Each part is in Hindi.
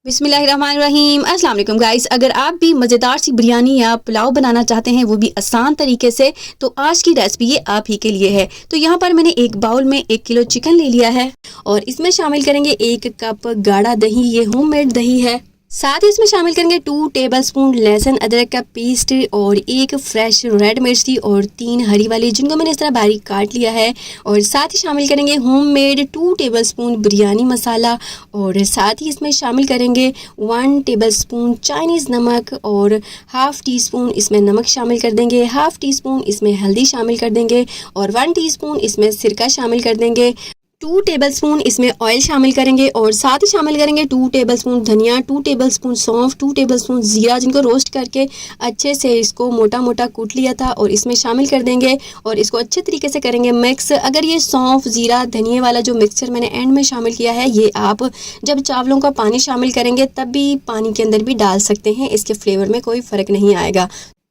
बिस्मिल्लाहिर्रहमानिर्रहीम। अस्सलाम वालेकुम गाइस। अगर आप भी मज़ेदार सी बिरयानी या पुलाव बनाना चाहते हैं वो भी आसान तरीके से, तो आज की रेसिपी ये आप ही के लिए है। तो यहाँ पर मैंने एक बाउल में 1 किलो चिकन ले लिया है और इसमें शामिल करेंगे 1 कप गाढ़ा दही, ये होममेड दही है। साथ ही इसमें शामिल करेंगे 2 टेबलस्पून लहसुन अदरक का पेस्ट और 1 फ्रेश रेड मिर्ची और 3 हरी वाली, जिनको मैंने इस तरह बारीक काट लिया है। और साथ ही शामिल करेंगे होममेड 2 टेबलस्पून बिरयानी मसाला और साथ ही इसमें शामिल करेंगे 1 टेबलस्पून चाइनीज़ नमक और हाफ़ टी स्पून इसमें नमक शामिल कर देंगे, हाफ़ टी स्पून इसमें हल्दी शामिल कर देंगे और 1 टीस्पून इसमें सिरका शामिल कर देंगे। 2 टेबलस्पून इसमें ऑयल शामिल करेंगे और साथ ही शामिल करेंगे 2 टेबलस्पून धनिया, 2 टेबलस्पून सौंफ, 2 टेबलस्पून ज़ीरा, जिनको रोस्ट करके अच्छे से इसको मोटा मोटा कूट लिया था और इसमें शामिल कर देंगे और इसको अच्छे तरीके से करेंगे मिक्स। अगर ये सौंफ, ज़ीरा, धनिया वाला जो मिक्सचर मैंने एंड में शामिल किया है, ये आप जब चावलों का पानी शामिल करेंगे तब भी पानी के अंदर भी डाल सकते हैं, इसके फ्लेवर में कोई फ़र्क नहीं आएगा।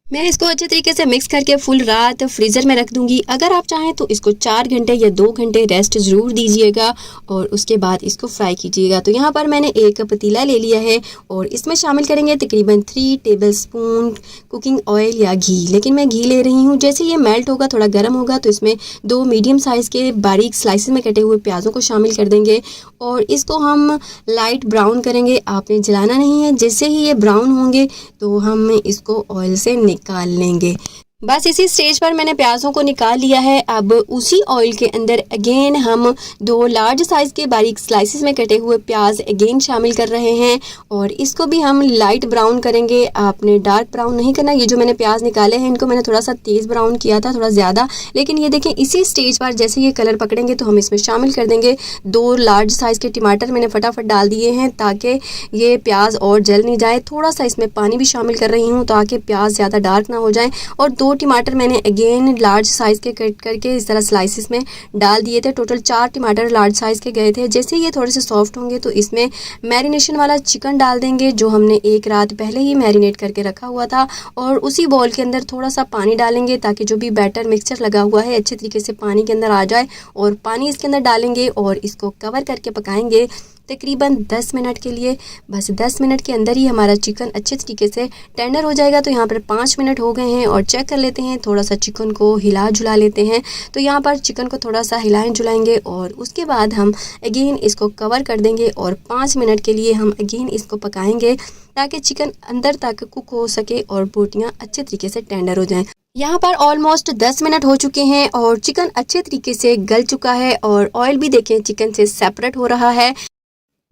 मैं इसको अच्छे तरीके से मिक्स करके फुल रात फ्रीज़र में रख दूंगी। अगर आप चाहें तो इसको 4 घंटे या 2 घंटे रेस्ट ज़रूर दीजिएगा और उसके बाद इसको फ्राई कीजिएगा। तो यहाँ पर मैंने एक पतीला ले लिया है और इसमें शामिल करेंगे तकरीबन 3 टेबलस्पून कुकिंग ऑयल या घी, लेकिन मैं घी ले रही हूँ। जैसे ये मेल्ट होगा, थोड़ा गर्म होगा, तो इसमें 2 मीडियम साइज़ के बारीक स्लाइसेस में कटे हुए प्याज़ों को शामिल कर देंगे और इसको हम लाइट ब्राउन करेंगे। आपने जलाना नहीं है। जैसे ही ये ब्राउन होंगे तो हम इसको ऑयल से निकाल लेंगे। बस इसी स्टेज पर मैंने प्याज़ों को निकाल लिया है। अब उसी ऑयल के अंदर अगेन हम 2 लार्ज साइज़ के बारीक स्लाइसेस में कटे हुए प्याज अगेन शामिल कर रहे हैं और इसको भी हम लाइट ब्राउन करेंगे। आपने डार्क ब्राउन नहीं करना। ये जो मैंने प्याज निकाले हैं इनको मैंने थोड़ा सा तेज़ ब्राउन किया था, थोड़ा ज़्यादा, लेकिन ये देखें इसी स्टेज पर जैसे ये कलर पकड़ेंगे तो हम इसमें शामिल कर देंगे 2 लार्ज साइज़ के टमाटर मैंने फटाफट डाल दिए हैं ताकि ये प्याज और जल नहीं जाए। थोड़ा सा इसमें पानी भी शामिल कर रही हूँ ताकि प्याज ज़्यादा डार्क ना हो जाए। और 2 टमाटर मैंने अगेन लार्ज साइज़ के कट करके इस तरह स्लाइसिस में डाल दिए थे। टोटल 4 टमाटर लार्ज साइज़ के गए थे। जैसे ये थोड़े से सॉफ्ट होंगे तो इसमें मैरिनेशन वाला चिकन डाल देंगे जो हमने 1 रात पहले ही मैरिनेट करके रखा हुआ था और उसी बॉल के अंदर थोड़ा सा पानी डालेंगे ताकि जो भी बैटर मिक्सचर लगा हुआ है अच्छे तरीके से पानी के अंदर आ जाए और पानी इसके अंदर डालेंगे और इसको कवर करके पकाएंगे तकरीबन 10 मिनट के लिए। बस 10 मिनट के अंदर ही हमारा चिकन अच्छे तरीके से टेंडर हो जाएगा। तो यहाँ पर 5 मिनट हो गए हैं और चेक कर लेते हैं, थोड़ा सा चिकन को हिला झुला लेते हैं। तो यहाँ पर चिकन को थोड़ा सा हिलाएं झुलाएंगे और उसके बाद हम अगेन इसको कवर कर देंगे और 5 मिनट के लिए हम अगेन इसको पकाएंगे ताकि चिकन अंदर तक कुक हो सके और बोटियाँ अच्छे तरीके से टेंडर हो जाएँ। यहाँ पर ऑलमोस्ट 10 मिनट हो चुके हैं और चिकन अच्छे तरीके से गल चुका है और ऑयल भी देखें चिकन से सेपरेट हो रहा है।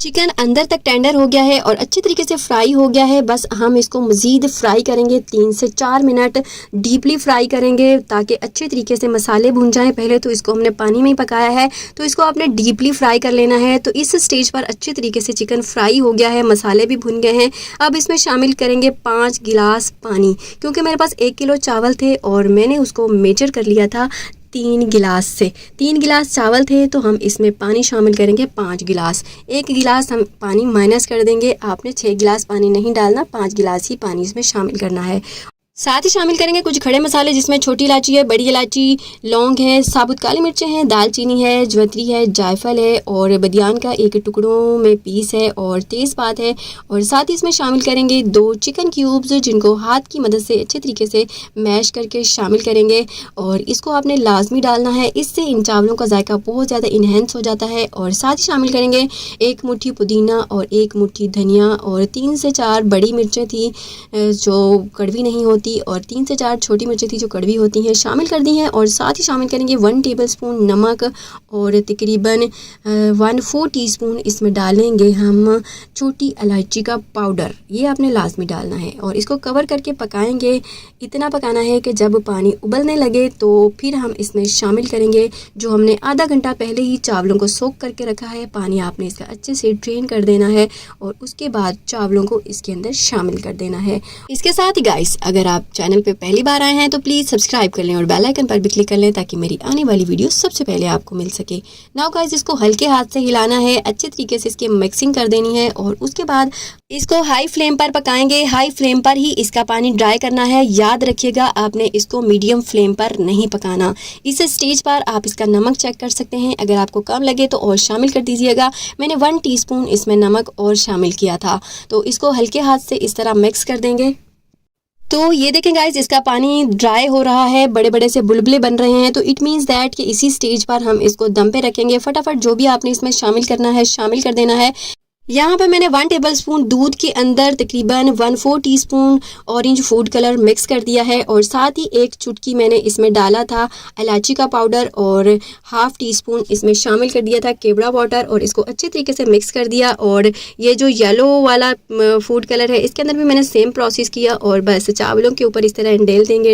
चिकन अंदर तक टेंडर हो गया है और अच्छे तरीके से फ्राई हो गया है। बस हम इसको मज़ीद फ्राई करेंगे, 3 से 4 मिनट डीपली फ्राई करेंगे ताकि अच्छे तरीके से मसाले भुन जाएं। पहले तो इसको हमने पानी में ही पकाया है तो इसको आपने डीपली फ्राई कर लेना है। तो इस स्टेज पर अच्छे तरीके से चिकन फ्राई हो गया है, मसाले भी भुन गए हैं। अब इसमें शामिल करेंगे 5 गिलास पानी, क्योंकि मेरे पास 1 किलो चावल थे और मैंने उसको मेजर कर लिया था 3 गिलास से। 3 गिलास चावल थे तो हम इसमें पानी शामिल करेंगे 5 गिलास। 1 गिलास हम पानी माइनस कर देंगे। आपने 6 गिलास पानी नहीं डालना, 5 गिलास ही पानी इसमें शामिल करना है। साथ ही शामिल करेंगे कुछ खड़े मसाले जिसमें छोटी इलायची है, बड़ी इलायची, लौंग है, साबुत काली मिर्चें हैं, दालचीनी है, ज्वारी है, जायफल है और बदियान का 1 टुकड़ों में पीस है और तेज़पात है। और साथ ही इसमें शामिल करेंगे 2 चिकन क्यूब्स जिनको हाथ की मदद से अच्छे तरीके से मैश करके शामिल करेंगे और इसको आपने लाजमी डालना है, इससे इन चावलों का जायका बहुत ज़्यादा इन्हेंस हो जाता है। और साथ ही शामिल करेंगे 1 मुट्ठी पुदीना और 1 मुट्ठी धनिया और 3 से 4 बड़ी मिर्चें थी जो कड़वी नहीं होती और 3 से 4 छोटी मिर्चें थी जो कड़वी होती हैं, शामिल कर दी हैं। और साथ ही शामिल करेंगे 1 टेबलस्पून नमक और तकरीबन 1/4 टीस्पून इसमें डालेंगे हम छोटी इलायची का पाउडर। ये आपने लाजमी डालना है और इसको कवर करके पकाएंगे। इतना पकाना है कि जब पानी उबलने लगे तो फिर हम इसमें शामिल करेंगे जो हमने आधा घंटा पहले ही चावलों को सोक करके रखा है। पानी आपने इसका अच्छे से ड्रेन कर देना है और उसके बाद चावलों को इसके अंदर शामिल कर देना है। इसके साथ ही गाइस, अगर आप आप चैनल पे पहली बार आए हैं तो प्लीज़ सब्सक्राइब कर लें और बेल आइकन पर भी क्लिक कर लें ताकि मेरी आने वाली वीडियो सबसे पहले आपको मिल सके। नाउ गाइस, इसको हल्के हाथ से हिलाना है, अच्छे तरीके से इसकी मिक्सिंग कर देनी है और उसके बाद इसको हाई फ्लेम पर पकाएंगे। हाई फ्लेम पर ही इसका पानी ड्राई करना है। याद रखिएगा, आपने इसको मीडियम फ्लेम पर नहीं पकाना। इस स्टेज पर आप इसका नमक चेक कर सकते हैं, अगर आपको कम लगे तो और शामिल कर दीजिएगा। मैंने 1 टीस्पून इसमें नमक और शामिल किया था। तो इसको हल्के हाथ से इस तरह मिक्स कर देंगे। तो ये देखें गाइस, इसका पानी ड्राई हो रहा है, बड़े बड़े से बुलबुले बन रहे हैं। तो इट मीन्स दैट कि इसी स्टेज पर हम इसको दम पे रखेंगे। फटाफट जो भी आपने इसमें शामिल करना है शामिल कर देना है। यहाँ पर मैंने 1 टेबलस्पून दूध के अंदर तकरीबन 1/4 teaspoon orange food colour mix कर दिया है और साथ ही 1 चुटकी मैंने इसमें डाला था इलायची का पाउडर और 1/2 टीस्पून इसमें शामिल कर दिया था केवड़ा वाटर और इसको अच्छे तरीके से मिक्स कर दिया। और ये जो येलो वाला फूड कलर है इसके अंदर भी मैंने सेम प्रोसेस किया और बस चावलों के ऊपर इस तरह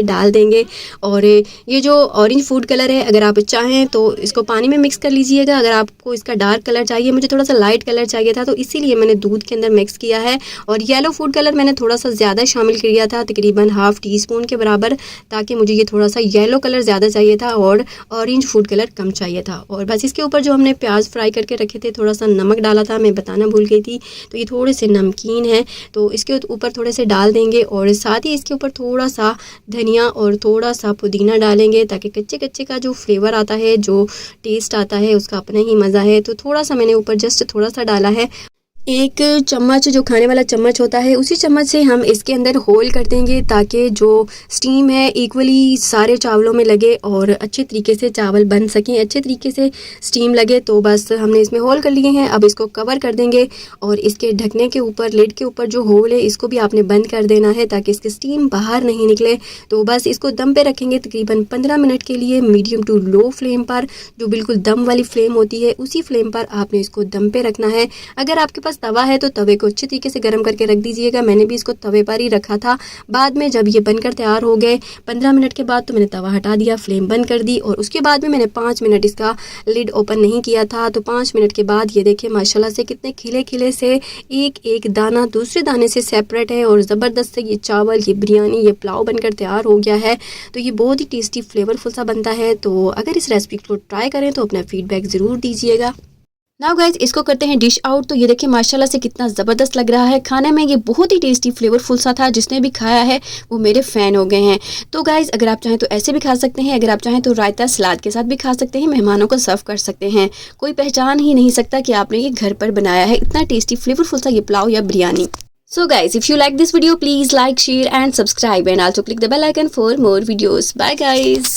डाल देंगे। और ये जो ऑरेंज फूड कलर है, अगर आप चाहें तो इसको पानी में मिक्स कर लीजिएगा। अगर आपको इसका डार्क कलर चाहिए, मुझे थोड़ा सा लाइट कलर चाहिए था तो इसीलिए मैंने दूध के अंदर मिक्स किया है। और येलो फूड कलर मैंने थोड़ा सा ज़्यादा शामिल किया था, तकरीबन 1/2 टीस्पून के बराबर, ताकि मुझे ये थोड़ा सा येलो कलर ज़्यादा चाहिए था और ऑरेंज फूड कलर कम चाहिए था। और बस इसके ऊपर जो हमने प्याज फ्राई करके रखे थे, थोड़ा सा नमक डाला था, मैं बताना भूल गई थी। तो ये थोड़े से नमकीन है तो इसके ऊपर थोड़े से डाल देंगे और साथ ही इसके ऊपर थोड़ा सा धनिया और थोड़ा सा पुदीना डालेंगे ताकि कच्चे कच्चे का जो फ्लेवर आता है, जो टेस्ट आता है, उसका अपना ही मज़ा है। तो थोड़ा सा मैंने ऊपर जस्ट थोड़ा सा डाला है। 1 चम्मच जो खाने वाला चम्मच होता है, उसी चम्मच से हम इसके अंदर होल कर देंगे ताकि जो स्टीम है इक्वली सारे चावलों में लगे और अच्छे तरीके से चावल बन सकें, अच्छे तरीके से स्टीम लगे। तो बस हमने इसमें होल कर लिए हैं। अब इसको कवर कर देंगे और इसके ढकने के ऊपर, लिड के ऊपर जो होल है, इसको भी आपने बंद कर देना है ताकि इसकी स्टीम बाहर नहीं निकले। तो बस इसको दम पे रखेंगे तकरीबन 15 मिनट के लिए, मीडियम टू लो फ्लेम पर। जो बिल्कुल दम वाली फ्लेम होती है उसी फ्लेम पर आपने इसको दम पे रखना है। अगर आपके पास तवा है तो तवे को अच्छे तरीके से गर्म करके रख दीजिएगा। मैंने भी इसको तवे पर ही रखा था। बाद में जब ये बनकर तैयार हो गए 15 मिनट के बाद, तो मैंने तवा हटा दिया, फ्लेम बंद कर दी और उसके बाद में मैंने 5 मिनट इसका लिड ओपन नहीं किया था। तो 5 मिनट के बाद ये देखिए माशाल्लाह से कितने खिले खिले से एक एक दाना दूसरे दाने से सेपरेट है और ज़बरदस्त से ये चावल, ये बिरयानी, ये पुलाव बनकर तैयार हो गया है। तो ये बहुत ही टेस्टी फ्लेवरफुल सा बनता है। तो अगर इस रेसिपी को ट्राई करें तो अपना फीडबैक ज़रूर दीजिएगा। नाउ गाइज, इसको करते हैं डिश आउट। तो ये देखिए माशाल्लाह से कितना ज़बरदस्त लग रहा है। खाने में ये बहुत ही टेस्टी फ्लेवरफुल सा था। जिसने भी खाया है वो मेरे फ़ैन हो गए हैं। तो गाइज, अगर आप चाहें तो ऐसे भी खा सकते हैं, अगर आप चाहें तो रायता सलाद के साथ भी खा सकते हैं, मेहमानों को सर्व कर सकते हैं। कोई पहचान ही नहीं सकता कि आपने ये घर पर बनाया है। इतना टेस्टी फ्लेवरफुल सा ये पुलाव या biryani. So guys, if you like this video, please like, share and subscribe and also click the bell icon for more videos. Bye guys.